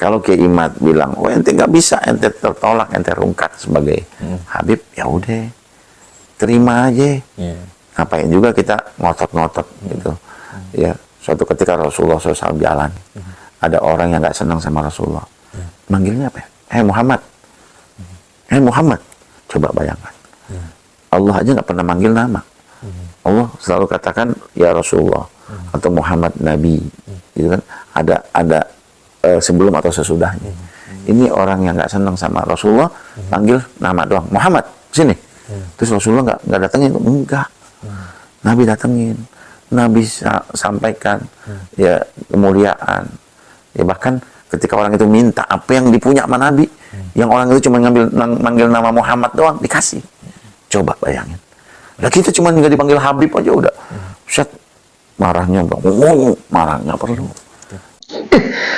Kalau Kiai Imad bilang, oh ente nggak bisa, ente tertolak, ente rungkat sebagai Habib, ya udah, terima aja. Ngapain juga kita ngotot-ngotot gitu. Ya, suatu ketika Rasulullah SAW jalan, ada orang yang nggak senang sama Rasulullah. Manggilnya apa? Muhammad. Muhammad. Coba bayangkan. Allah aja nggak pernah manggil nama. Allah selalu katakan ya Rasulullah atau Muhammad Nabi. Gitu kan? Ada sebelum atau sesudahnya. Ini orang yang nggak senang sama Rasulullah, panggil nama doang. Muhammad, sini. Terus Rasulullah nggak datengin, enggak. Nabi datengin, Nabi sampaikan ya kemuliaan. Ya bahkan ketika orang itu minta apa yang dipunya sama Nabi, yang orang itu cuma manggil nama Muhammad doang dikasih. Coba bayangin. Nah kita cuma nggak dipanggil Habib aja udah. Set marahnya, marahnya perlu.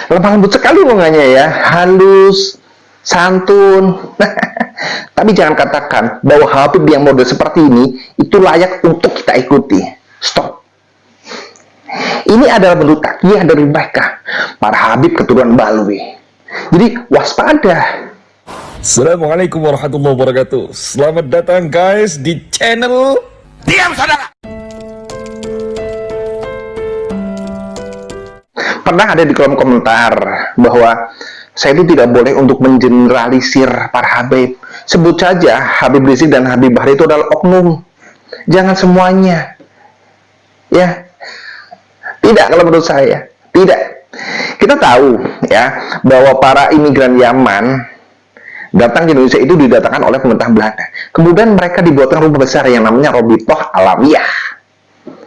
Lemah lembut sekali omongannya ya, halus, santun. Tapi jangan katakan bahwa Habib yang model seperti ini itu layak untuk kita ikuti. Stop. Ini adalah bentuk takyah dari mereka, para Habib keturunan Balwi. Jadi waspada. Assalamualaikum warahmatullahi wabarakatuh. Selamat datang guys di channel Diam saudara. Pernah ada di kolom komentar bahwa saya itu tidak boleh untuk mengeneralisir para Habib. Sebut saja Habib Rizik dan Habib Bahri itu adalah oknum. Jangan semuanya. Ya. Tidak kalau menurut saya. Tidak. Kita tahu ya bahwa para imigran Yaman datang ke Indonesia itu didatangkan oleh pemerintah Belanda. Kemudian mereka dibuatkan rumah besar yang namanya Robitoh Alawiyah.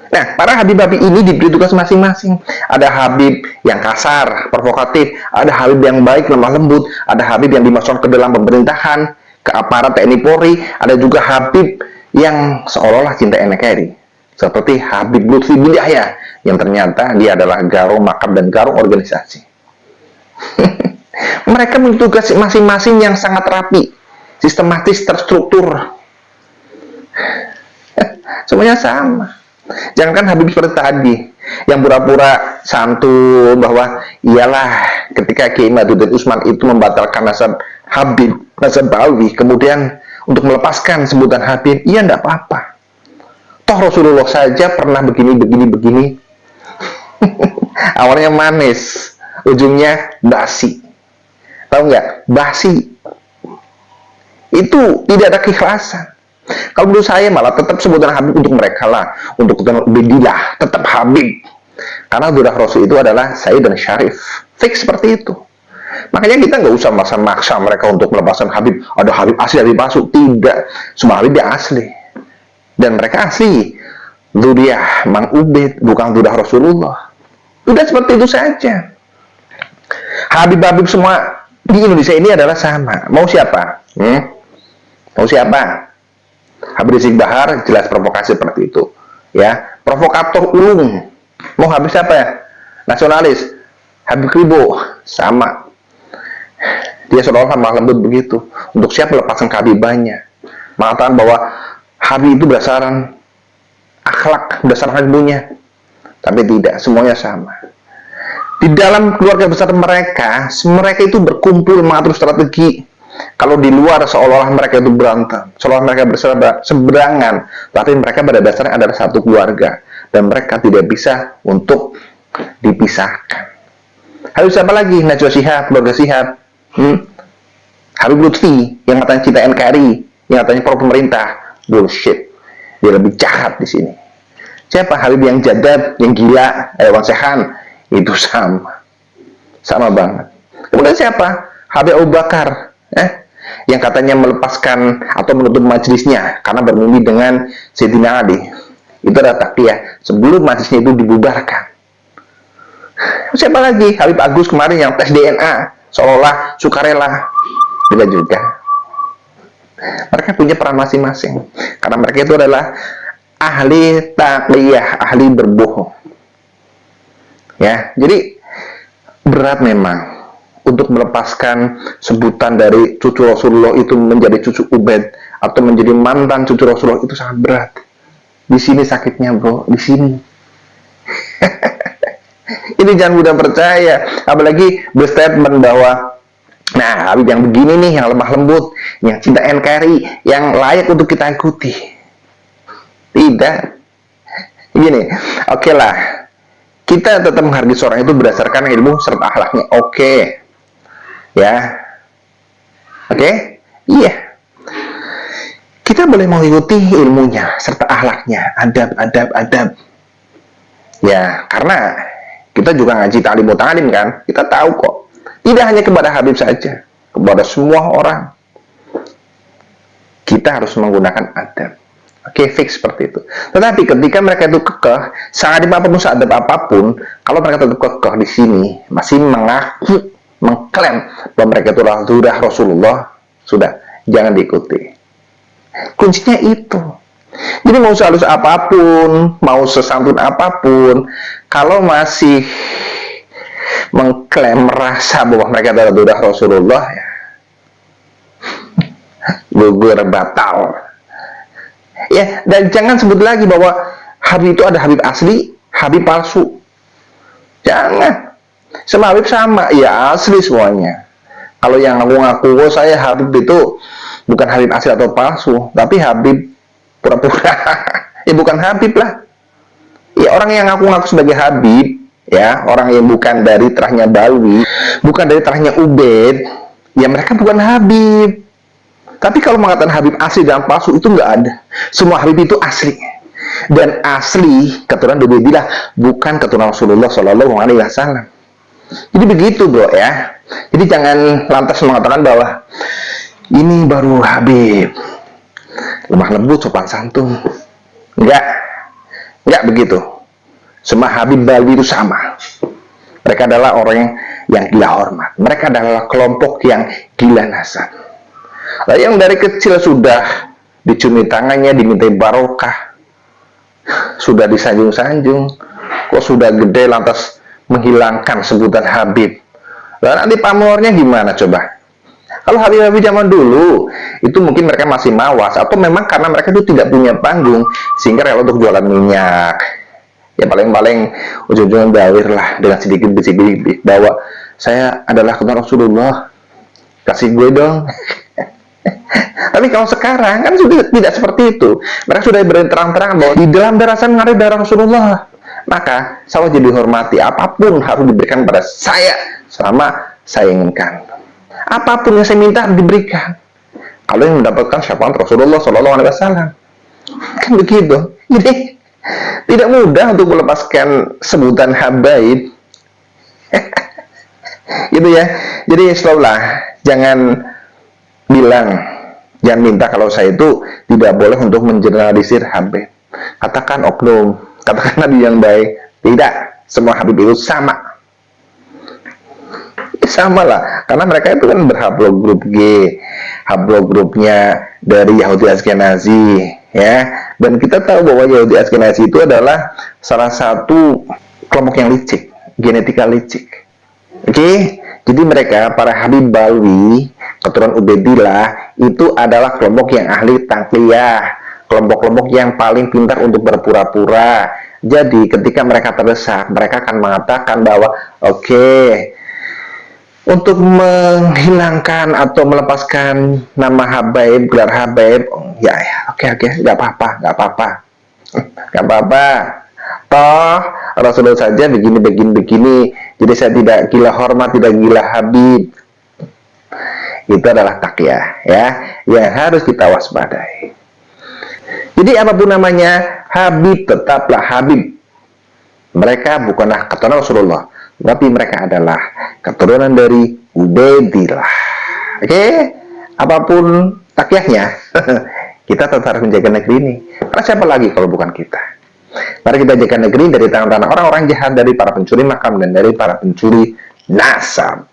Nah, para Habib-Habib ini diberi tugas masing-masing. Ada Habib yang kasar, provokatif, ada Habib yang baik, lemah lembut, ada Habib yang dimasukkan ke dalam pemerintahan, ke aparat TNI Polri, ada juga Habib yang seolah-olah cinta NKRI. Seperti Habib Lutfi bin Yahya, yang ternyata dia adalah garong makam dan garong organisasi. Mereka memiliki tugas masing-masing yang sangat rapi, sistematis, terstruktur. Semuanya sama. Jangankan Habib seperti tadi, yang pura-pura santun bahwa iyalah ketika Kiai Madudin Usman itu membatalkan nasab Habib, nasab Balwi, kemudian untuk melepaskan sebutan Habib, iya enggak apa-apa. Toh Rasulullah saja pernah begini. Awalnya manis, ujungnya basi. Tahu nggak? Basi. Itu tidak ada keikhlasan. Kalau menurut saya malah tetap sebutan Habib untuk mereka lah, untuk Ubedillah, tetap Habib. Karena durah Rasul itu adalah Sayyid dan Syarif. Fix seperti itu. Makanya kita nggak usah maksa mereka untuk melepaskan Habib. Ada Habib asli, Habib palsu. Tidak. Semua Habib dia asli. Dan mereka asli. Dzurriyyah Mang Ubed, bukan durah Rasulullah. Udah seperti itu saja. Habib-Habib semua di Indonesia ini adalah sama. Mau siapa? Mau siapa? Habib Rizik Bahar jelas provokasi seperti itu, ya, provokator ulung. Mau Habib siapa ya? Nasionalis. Habib Kribo sama. Dia seolah-olah lemah lembut begitu. Untuk siapa lepaskan kehabibannya? Mengatakan bahwa Habib itu berdasarkan akhlak, berdasarkan ilmunya. Tapi tidak, semuanya sama. Di dalam keluarga besar mereka itu berkumpul mengatur strategi. Kalau di luar seolah-olah mereka itu berantem, seolah mereka berseberangan, tapi mereka pada dasarnya adalah satu keluarga dan mereka tidak bisa untuk dipisahkan. Habib siapa lagi? Najwa Shihab, keluarga Shihab. Habib Lutfi yang katanya cinta NKRI, yang katanya pro pemerintah. Bullshit. Dia lebih jahat di sini. Siapa? Habib yang jadab, yang gila, Wan Sehan. Itu sama. Sama banget. Kemudian siapa? Habib Abu Bakar. Yang katanya melepaskan atau menutup majelisnya karena bermimpi dengan Sayyidina Ali. Itu adalah takyah sebelum majelisnya itu dibubarkan. Siapa lagi? Habib Agus kemarin yang tes DNA seolah sukarela. Tidak juga. Mereka punya peran masing-masing karena mereka itu adalah ahli takyah, ahli berbohong. Ya, jadi berat memang untuk melepaskan sebutan dari cucu Rasulullah itu menjadi cucu Ubed atau menjadi mantan cucu Rasulullah itu sangat berat. Di sini sakitnya, bro, di sini. Ini jangan mudah percaya. Apalagi berstatement bahwa, nah, Habib yang begini nih, yang lemah lembut, yang cinta NKRI, yang layak untuk kita ikuti. Tidak. Gini, oke lah. Kita tetap menghargai seorang itu berdasarkan ilmu serta akhlaknya. Oke. Ya. Oke? Iya. Kita boleh mengikuti ilmunya serta akhlaknya, adab. Ya, karena kita juga ngaji ta'lim wa ta'lim kan. Kita tahu kok. Tidak hanya kepada Habib saja, kepada semua orang. Kita harus menggunakan adab. Oke, fix seperti itu. Tetapi ketika mereka itu kekeh, seadab apapun, seadab apapun, kalau mereka tetap kekeh di sini, masih mengaku, mengklaim bahwa mereka itu sudah Rasulullah, sudah, jangan diikuti. Kuncinya itu. Jadi mau sehalus apapun, mau sesantun apapun, kalau masih mengklaim merasa bahwa mereka adalah sudah Rasulullah, ya gugur, batal. Ya, dan jangan sebut lagi bahwa Habib itu ada Habib asli, Habib palsu. Jangan. Semua Habib sama, ya asli semuanya. Kalau yang ngaku-ngaku, oh saya Habib itu bukan Habib asli atau palsu, tapi Habib pura-pura. Ya bukan Habib lah. Ya orang yang ngaku-ngaku sebagai Habib, ya orang yang bukan dari terahnya Balwi, bukan dari terahnya Ubaid, ya mereka bukan Habib. Tapi kalau mengatakan Habib asli dan palsu itu nggak ada. Semua Habib itu asli. Dan asli keturunan Ubaidillah, bukan keturunan Rasulullah Shallallahu Alaihi Wasallam. Jadi begitu bro ya. Jadi jangan lantas mengatakan bahwa ini baru Habib, lemah lembut, sopan santun. Enggak begitu. Semua Habib Balwi itu sama. Mereka adalah orang yang gila hormat. Mereka adalah kelompok yang gila nasab. Nah, yang dari kecil sudah dicumi tangannya, dimintai barokah, sudah disanjung-sanjung, kok sudah gede lantas menghilangkan sebutan Habib. Lalu nanti pamornya gimana coba? Kalau Habib-Habib zaman dulu, itu mungkin mereka masih mawas, atau memang karena mereka itu tidak punya panggung, sehingga rela untuk jualan minyak. Ya paling-paling ujung-ujungnya bawir lah, dengan sedikit bisik-bisik bahwa saya adalah keturunan Rasulullah, kasih gue dong. Tapi kalau sekarang kan sudah tidak seperti itu. Mereka sudah berani terang-terangan bahwa di dalam darah saya mengalir darah Rasulullah. Maka saya wajib dihormati. Apapun harus diberikan pada saya selama saya inginkan. Apapun yang saya minta diberikan. Kalau yang mendapatkan syafaat Rasulullah Shallallahu Alaihi Wasallam, kan begitu. Jadi tidak mudah untuk melepaskan sebutan Habaib. Gitu ya. Jadi slow lah. Jangan bilang, jangan minta kalau saya itu tidak boleh untuk mengeneralisir Habib. Katakan oknum, katakan nabi yang baik. Tidak, semua Habib itu sama. Sama lah, karena mereka itu kan berhablo grup G, hablo grupnya dari Yahudi Ashkenazi, ya. Dan kita tahu bahwa Yahudi Ashkenazi itu adalah salah satu kelompok yang licik, genetika licik. Oke, jadi mereka para Habib Balwi, keturunan Ubaidillah, itu adalah kelompok yang ahli taqliyah, kelompok-kelompok yang paling pintar untuk berpura-pura. Jadi ketika mereka terdesak, mereka akan mengatakan bahwa oke, untuk menghilangkan atau melepaskan nama Habaib, gelar Habaib, ya oke, nggak apa-apa. Toh Rasulullah saja begini. Jadi saya tidak gila hormat, tidak gila Habib. Itu adalah taqiyah, ya, yang harus kita waspadai. Jadi apapun namanya, Habib tetaplah Habib. Mereka bukanlah keturunan Rasulullah, tapi mereka adalah keturunan dari Ubaidillah. Oke? Apapun taqiyahnya, kita tetap harus menjaga negeri ini. Karena siapa lagi kalau bukan kita? Mari kita jaga negeri dari tangan-tangan orang-orang jahat, dari para pencuri makam dan dari para pencuri nasab.